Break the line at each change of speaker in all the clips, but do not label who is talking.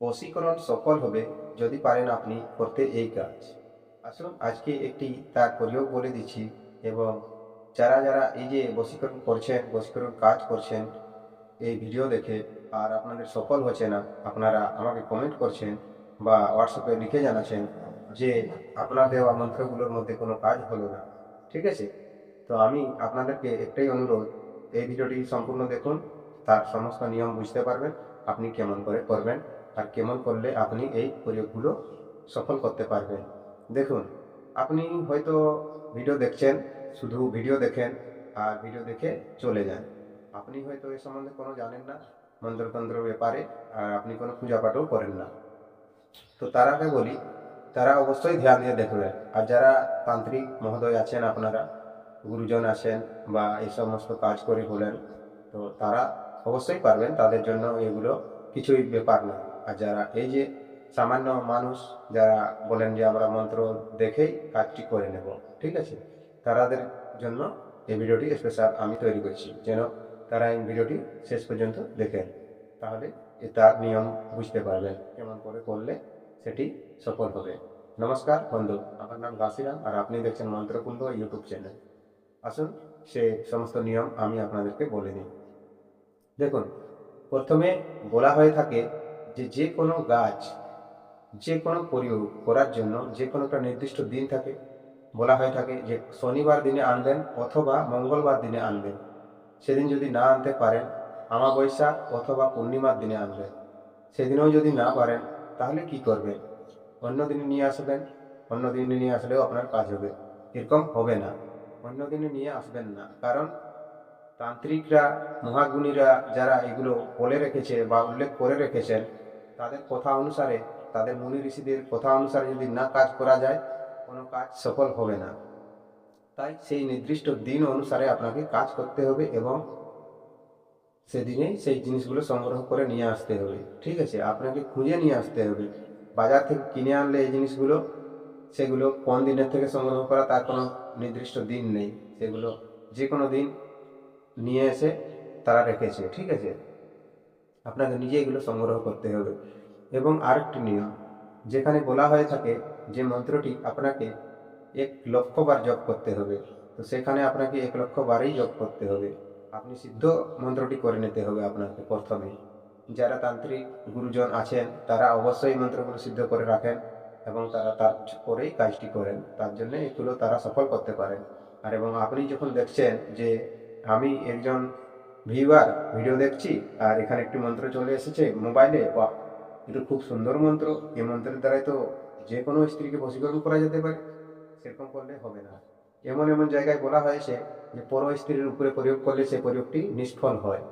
বশীকরণ সফল হবে যদি পারেন আপনি করতে এই কাজ। আসুন আজকে একটি তার প্রয়োগ বলে দিচ্ছি এবং যারা যারা এই যে বশীকরণ করছেন, বশীকরণ কাজ করছেন এই ভিডিও দেখে আর আপনাদের সফল হচ্ছে না, আপনারা আমাকে কমেন্ট করছেন বা হোয়াটসঅ্যাপে লিখে জানাচ্ছেন যে আপনার দেওয়া মন্ত্রগুলোর মধ্যে কোনো কাজ হলো না। ঠিক আছে? তো আমি আপনাদেরকে একটাই অনুরোধ, এই ভিডিওটি সম্পূর্ণ দেখুন, তার সমস্ত নিয়ম বুঝতে পারবেন আপনি কেমন করে করবেন আর কেমন করলে আপনি এই প্রয়োগগুলো সফল করতে পারবেন। দেখুন, আপনি হয়তো ভিডিও দেখছেন, শুধু ভিডিও দেখেন আর ভিডিও দেখে চলে যান। আপনি হয়তো এ সম্বন্ধে কোনো জানেন না, মন্ত্রতন্ত্রের ব্যাপারে, আর আপনি কোনো পূজা পাঠও করেন না। তো তারাকে বলি, তারা অবশ্যই ধ্যান দিয়ে দেখবেন। আর যারা তান্ত্রিক মহোদয় আছেন, আপনারা গুরুজন আছেন বা এই সমস্ত কাজ করে বলেন, তো তারা অবশ্যই পারবেন, তাদের জন্য এগুলো কিছুই ব্যাপার নয়। আর যারা এই যে সামান্য মানুষ, যারা বলেন যে আমরা মন্ত্র দেখেই কাজটি করে নেব, ঠিক আছে, তাদের জন্য এই ভিডিওটি স্পেশাল আমি তৈরি করছি, যেন তারা এই ভিডিওটি শেষ পর্যন্ত দেখেন। তাহলে তার নিয়ম বুঝতে পারবেন কেমন করে করলে সেটি সফল হবে। নমস্কার বন্ধু, আমার নাম ঘাসিরাম আর আপনি দেখছেন মন্ত্রকুণ্ড ইউটিউব চ্যানেল। আসুন সে সমস্ত নিয়ম আমি আপনাদেরকে বলে দিই। দেখুন, প্রথমে বলা হয়ে থাকে যে যে কোনো গাছ, যে কোনো প্রয়োগ করার জন্য যে কোনো একটা নির্দিষ্ট দিন থাকে। বলা হয়ে থাকে যে শনিবার দিনে আনবেন অথবা মঙ্গলবার দিনে আনবেন। সেদিন যদি না আনতে পারেন, আমাবস্যা অথবা পূর্ণিমার দিনে আনবেন। সেদিনেও যদি না পারেন, তাহলে কি করবেন? অন্য দিনে নিয়ে আসবেন। অন্য দিনে নিয়ে আসলেও আপনার কাজ হবে। এরকম হবে না, অন্য দিনে নিয়ে আসবেন না। কারণ তান্ত্রিকরা, মহাগুণীরা যারা এগুলো বলে রেখেছে বা উল্লেখ করে রেখেছেন, তাদের কথা অনুসারে, তাদের মুনি ঋষিদের কথা অনুসারে যদি না কাজ করা যায়, কোনো কাজ সফল হবে না। তাই সেই নির্দিষ্ট দিন অনুসারে আপনাকে কাজ করতে হবে এবং সেদিনেই সেই জিনিসগুলো সংগ্রহ করে নিয়ে আসতে হবে। ঠিক আছে? আপনাকে খুঁজে নিয়ে আসতে হবে। বাজার থেকে কিনে আনলে এই জিনিসগুলো, সেগুলো কোন দিনের থেকে সংগ্রহ করা তার কোনো নির্দিষ্ট দিন নেই। সেগুলো যে কোনো দিন নিয়ে এসে তারা রেখেছে। ঠিক আছে? আপনাকে নিজে এগুলো সংগ্রহ করতে হবে। এবং আরেকটি নিয়ম, যেখানে বলা হয়ে থাকে যে মন্ত্রটি আপনাকে 1,00,000 বার জপ করতে হবে, তো সেখানে আপনাকে 1,00,000 বারই জপ করতে হবে। আপনি সিদ্ধ মন্ত্রটি করে নিতে হবে আপনাকে প্রথমে। যারা তান্ত্রিক গুরুজন আছেন তারা অবশ্যই মন্ত্রগুলো সিদ্ধ করে রাখেন এবং তারা তারপরেই কাজটি করেন, তার জন্য এগুলো তারা সফল করতে পারেন। আর এবং আপনি যখন দেখছেন যে আমি একজন ভিউয়ার ভিডিও দেখছি আর এখানে একটি মন্ত্র চলে এসেছে মোবাইলে, বা এটা খুব সুন্দর মন্ত্র, এই মন্ত্রের দ্বারাই তো যে কোনো স্ত্রীকে বশীকরণ করা যেতে পারে, সেরকম করলে হবে না। এমন এমন জায়গায় বলা হয়েছে যে পর স্ত্রীর উপরে প্রয়োগ করলে সেই প্রয়োগটি নিষ্ফল হয়,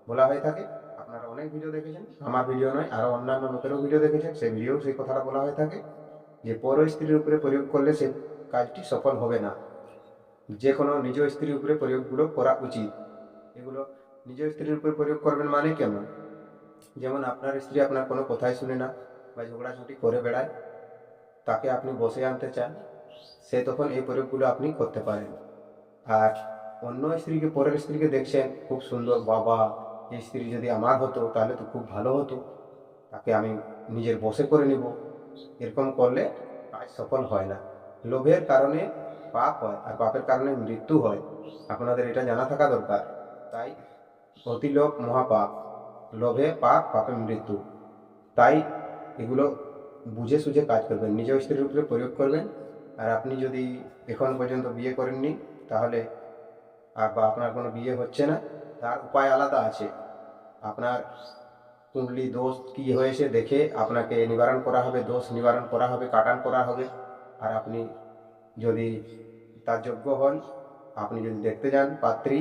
বলা হয়ে থাকে। আপনারা অনেক ভিডিও দেখেছেন, আমার ভিডিও নয় আরো অন্যান্য লোকেরও ভিডিও দেখেছেন, সেই ভিডিও সেই কথাটা বলা হয়ে থাকে যে পর স্ত্রীর উপরে প্রয়োগ করলে সে কাজটি সফল হবে না। যে কোনো নিজ স্ত্রীর উপরে প্রয়োগগুলো করা উচিত। এগুলো নিজ স্ত্রীর উপরে প্রয়োগ করবেন মানে কেমন? যেমন আপনার স্ত্রী আপনার কোনো কথাই শুনে না বা ঝগড়াঝাটি করে বেড়ায়, তাকে আপনি বসে আনতে চান, সে তখন এই প্রয়োগগুলো আপনি করতে পারেন। আর অন্য স্ত্রীকে, পরের স্ত্রীকে দেখছেন খুব সুন্দর, বাবা এই স্ত্রী যদি আমার হতো তাহলে তো খুব ভালো হতো, তাকে আমি নিজের বশে করে নিব, এরকম করলে কাজ সফল হয় না। লোভের কারণে পাপ হয় আর পাপের কারণে মৃত্যু হয়, আপনাদের এটা জানা থাকা দরকার। তাই অতিলোভ মহাপাপ, লোভে পাপ, পাপে মৃত্যু। তাই এগুলো বুঝে সুঝে কাজ করবেন, নিজ স্ত্রীর উপরে প্রয়োগ করবেন। আর আপনি যদি এখন পর্যন্ত বিয়ে করেননি, তাহলে আর বা আপনার কোনো বিয়ে হচ্ছে না, তার উপায় আলাদা আছে। আপনার কুণ্ডলী দোষ কি হয়েছে দেখে আপনাকে নিবারণ করা হবে, দোষ নিবারণ করা হবে, কাটান করা হবে। আর আপনি যদি তার যোগ্য হন, আপনি যদি দেখতে যান পাত্রী,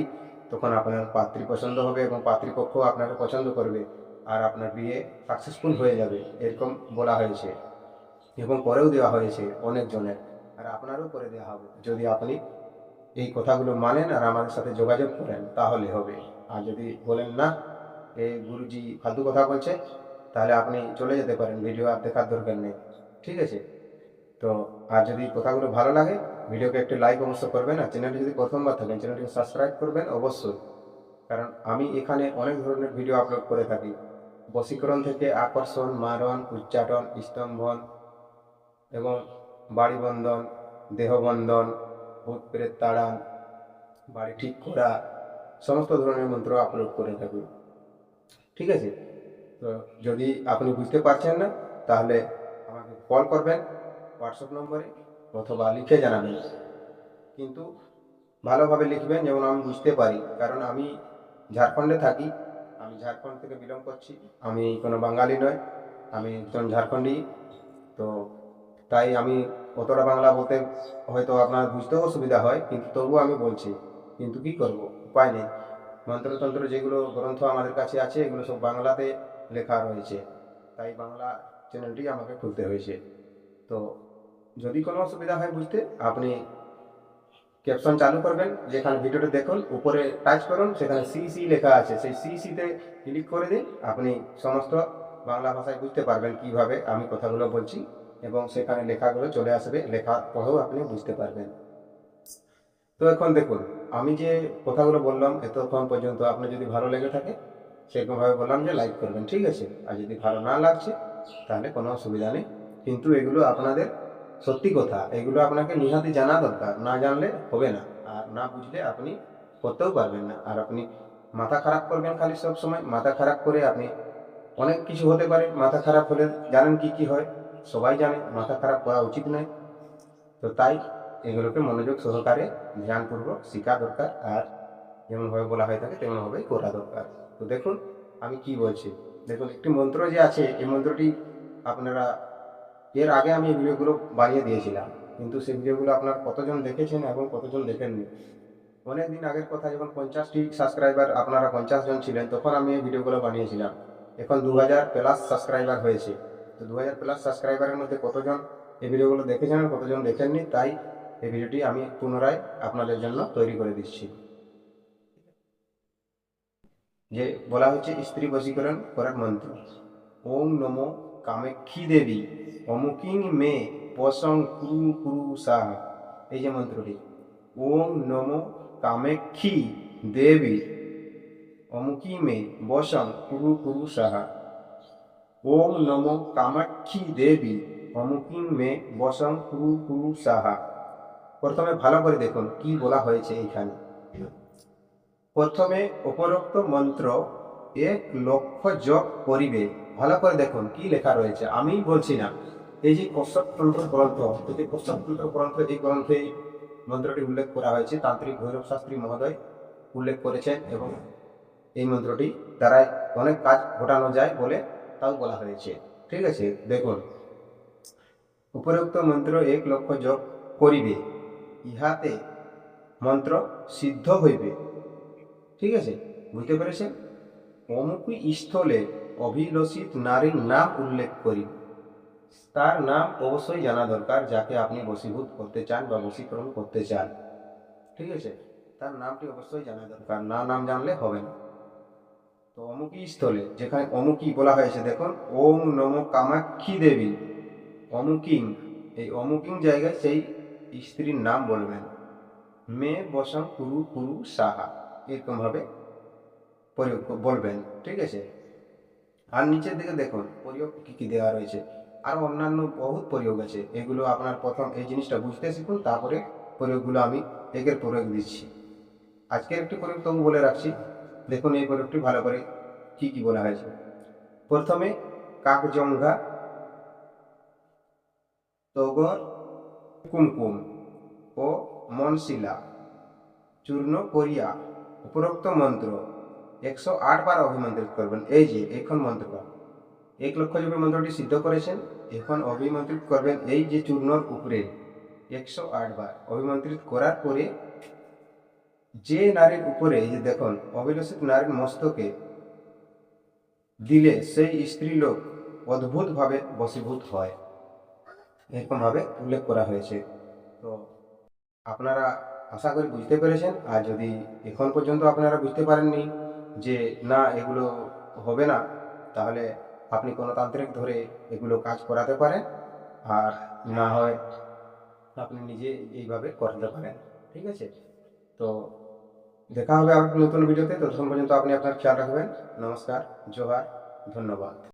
তখন আপনার পাত্রী পছন্দ হবে এবং পাত্রীপক্ষ আপনাকে পছন্দ করবে আর আপনার বিয়ে সাকসেসফুল হয়ে যাবে, এরকম বলা হয়েছে এবং করেও দেওয়া হয়েছে অনেকজনের। আর আপনারও করে দেওয়া হবে যদি আপনি এই কথাগুলো মানেন আর আমাদের সাথে যোগাযোগ করেন, তাহলে হবে। আর যদি বলেন না এই গুরুজি ফালতু কথা বলছে, তাহলে আপনি চলে যেতে পারেন, ভিডিও আর দেখার দরকার নেই। ঠিক আছে? তো আর যদি কথাগুলো ভালো লাগে, ভিডিওকে একটি লাইক অবশ্য করবেন আর চ্যানেলটি যদি প্রথমবার থাকেন চ্যানেলটিকে সাবস্ক্রাইব করবেন অবশ্যই। কারণ আমি এখানে অনেক ধরনের ভিডিও আপলোড করে থাকি, বশীকরণ থেকে আকর্ষণ, মারণ, উচ্চাটন, স্তম্ভন এবং বাড়িবন্ধন, দেহবন্ধন, ভূত প্রেত তাড়ান, বাড়ি ঠিক করা, সমস্ত ধরনের মন্ত্র আপলোড করে থাকি। ঠিক আছে, তো যদি আপনি বুঝতে পারছেন না তাহলে আমাকে কল করবেন হোয়াটসঅ্যাপ নম্বরে অথবা লিখে জানাবেন, কিন্তু ভালোভাবে লিখবেন যেমন আমি বুঝতে পারি, কারণ আমি ঝাড়খণ্ডে থাকি, আমি ঝাড়খণ্ড থেকে বিলং করছি, আমি কোনো বাঙালি নয়, আমি একজন ঝাড়খণ্ডী। তো তাই আমি অতটা বাংলা বলতে হয়তো আপনার বুঝতেও অসুবিধা হয়, কিন্তু তবুও আমি বলছি, কিন্তু কি করব, উপায় নেই। মন্ত্রতন্ত্র যেগুলো গ্রন্থ আমাদের কাছে আছে এগুলো সব বাংলাতে লেখা রয়েছে, তাই বাংলা চ্যানেলটি আমাকে খুলতে হয়েছে। তো যদি কোনো অসুবিধা হয় বুঝতে, আপনি ক্যাপশন চালু করবেন, যেখানে ভিডিওটা দেখুন উপরে টাচ করুন, সেখানে সি সি লেখা আছে, সেই সি সিতে ক্লিক করে দিন, আপনি সমস্ত বাংলা ভাষায় বুঝতে পারবেন কিভাবে আমি কথাগুলো বলছি, এবং সেখানে লেখাগুলো চলে আসবে, লেখা পড়েও আপনি বুঝতে পারবেন। তো এখন দেখুন, আমি যে কথাগুলো বললাম এতক্ষণ পর্যন্ত আপনার যদি ভালো লেগে থাকে, সেরকমভাবে বললাম যে লাইক করবেন, ঠিক আছে। আর যদি ভালো না লাগছে তাহলে কোনো অসুবিধা নেই, কিন্তু এগুলো আপনাদের সত্যি কথা, এগুলো আপনাকে নিহাতি জানা দরকার, না জানলে হবে না, আর না বুঝলে আপনি করতেও পারবেন না। আর আপনি মাথা খারাপ করবেন খালি সব সময়, মাথা খারাপ করে আপনি অনেক কিছু হতে পারে। মাথা খারাপ হলে জানেন কি কি হয়, সবাই জানে, মাথা খারাপ করা উচিত নয়। তো তাই এগুলোকে মনোযোগ সহকারে ধ্যানপূর্বক শেখা দরকার, আর যেমনভাবে বলা হয়ে থাকে তেমনভাবেই করা দরকার। তো দেখুন আমি কি বলছি, দেখুন একটি মন্ত্র যে আছে, এই মন্ত্রটি আপনারা এর আগে আমি এই ভিডিওগুলো বানিয়ে দিয়েছিলাম, কিন্তু সেই ভিডিওগুলো আপনার কতজন দেখেছেন এবং কতজন দেখেননি। অনেক দিন আগের কথা, যখন 50টি সাবস্ক্রাইবার, আপনারা 50 জন ছিলেন, তখন আমি এই ভিডিওগুলো বানিয়েছিলাম। এখন 2000+ সাবস্ক্রাইবার হয়েছে। তো 2000+ সাবস্ক্রাইবারের মধ্যে কতজন এই ভিডিওগুলো দেখেছেন আর কতজন দেখেননি, তাই এই ভিডিওটি আমি পুনরায় আপনাদের জন্য তৈরি করে দিচ্ছি। যে বলা হচ্ছে স্ত্রী বশীকরণ করার মন্ত্র, ওম নমো কামাক্ষী দেবী অমুকিং মে বশং কুরু কুরু সাহা। এই যে মন্ত্রটি, ওম নমো কামাক্ষী দেবী অমুকি মে বশং কুরু কুরু সাহা। ওম নমো কামাক্ষী দেবী অমুকিং মে বশং কুরু কুরু সাহা। প্রথমে ভালো করে দেখুন কি বলা হয়েছে এইখানে। প্রথমে উপরোক্ত মন্ত্র 1,00,000 জপ করিবে। ভালো করে দেখুন কি লেখা রয়েছে, আমি বলছি না। এই যে কশ্যপতন্ত্র গ্রন্থ, এই যে কশ্যপতন্ত্র গ্রন্থ, এই গ্রন্থে এই মন্ত্রটি উল্লেখ করা হয়েছে, তান্ত্রিক ভৈরব শাস্ত্রী মহোদয় উল্লেখ করেছেন, এবং এই মন্ত্রটি দ্বারাই অনেক কাজ ঘটানো যায় বলে তাও বলা হয়েছে। ঠিক আছে, দেখুন উপরোক্ত মন্ত্র 1,00,000 জপ করিবে, ইহাতে মন্ত্র সিদ্ধ হইবে। ঠিক আছে, বুঝতে পেরেছেন? অমুকী স্থলে অভিলষিত নারীর নাম উল্লেখ করি। তার নাম অবশ্যই জানা দরকার, যাকে আপনি বশীভূত করতে চান বা বশীকরণ করতে চান। ঠিক আছে, তার নামটি অবশ্যই জানা দরকার, না নাম জানলে হবে না। তো অমুকী স্থলে, যেখানে অমুকী বলা হয়েছে, দেখুন ওম নমো কামাক্ষী দেবী অমুকিং, এই অমুকিং জায়গায় সেই স্ত্রীর নাম বলবেন। মে বসং কুরু কুরু সাহা, এরকমভাবে প্রয়োগ বলবেন। ঠিক আছে, আর নিচের দিকে দেখুন প্রয়োগ কী কী দেওয়া রয়েছে, আরও অন্যান্য বহুত প্রয়োগ আছে। এগুলো আপনার প্রথম এই জিনিসটা বুঝতে শিখুন, তারপরে প্রয়োগগুলো আমি একের প্রয়োগ দিচ্ছি। আজকের একটি প্রয়োগ তবু বলে রাখছি, দেখুন এই প্রয়োগটি ভালো করে কী কী বলা হয়েছে। প্রথমে কাকজঙ্ঘা, তগর, কুমকুম ও মনশিলা চূর্ণ করিয়া উপরোক্ত মন্ত্র 108 বার অভিমন্ত্রিত করবেন। এই যে এখন মন্ত্রটা 1,00,000 জপে মন্ত্রটি সিদ্ধ করেছেন, এখন অভিমন্ত্রিত করবেন এই যে চূর্ণর উপরে 108 বার অভিমন্ত্রিত করার পরে যে নারীর উপরে, এই যে দেখুন অভিলষিত নারীর মস্তকে দিলে সেই স্ত্রীলোক অদ্ভুতভাবে বশীভূত হয়, এরকমভাবে উল্লেখ করা হয়েছে। তো আপনারা আশা করি বুঝতে পেরেছেন। আর যদি এখন পর্যন্ত আপনারা বুঝতে পারেননি যে না এগুলো হবে না, তাহলে আপনি কোনো তান্ত্রিক ধরে এগুলো কাজ করাতে পারেন, আর না হয় আপনি নিজে এইভাবে করতে পারেন। ঠিক আছে, তো দেখা হবে আবার নতুন ভিডিওতে। ততক্ষণ পর্যন্ত আপনি আপনার খেয়াল রাখবেন। নমস্কার, জোহার, ধন্যবাদ।